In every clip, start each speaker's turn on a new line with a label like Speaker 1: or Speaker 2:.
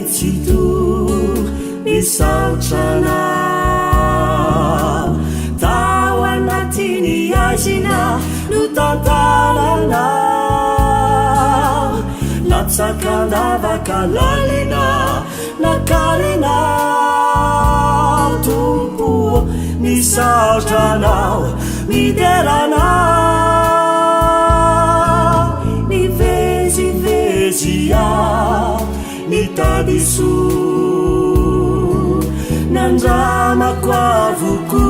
Speaker 1: mitsito misaotrana tao anatiny azina no tantarana latsakandavaka lalina nakarina tompo misaotranao miderana nivezivezia nitadiso nandramako avoko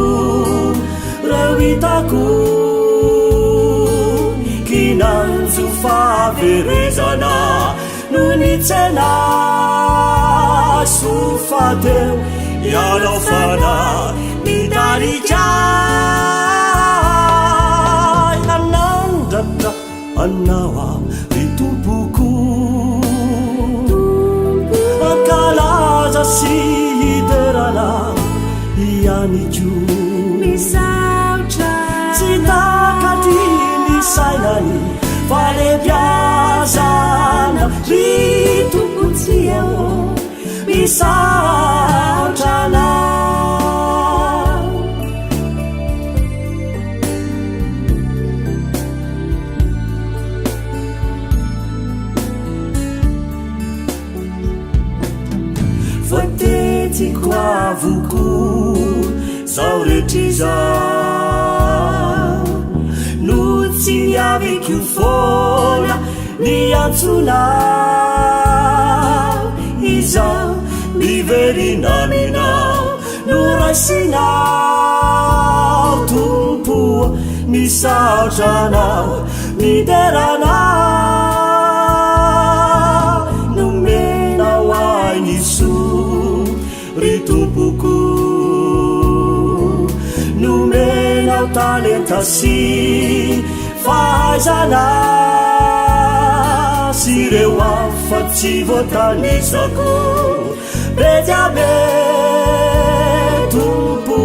Speaker 1: rewitako kinanjo faverezana no nitsena sofateo ialaofana nidarikay anandratra anaoa ritompoko ankalaza sy hiterana ianiko
Speaker 2: misaotra
Speaker 1: tsy takaty misainany falebiazana ritompotsieo misaotrana voatetiko avoko zao retriza no tsy miaviko fola niantsona izao miverinanina no raisinao tompo misaotranao miderana nomenao ainiso ritompoko nomenao talenta sy fahaizana sy reo afa-tsy voatanisako rejabe tompo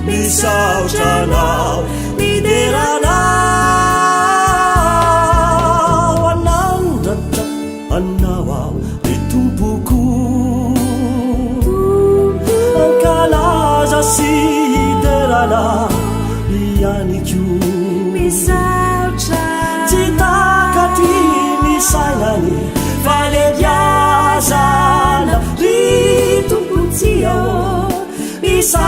Speaker 1: misaotranao mideranao anandratra anao ao ritompoko ankalaza sy hiderana ianiko
Speaker 2: misaotra
Speaker 1: tsy takaty misainany falebiazana ritompotsiao misa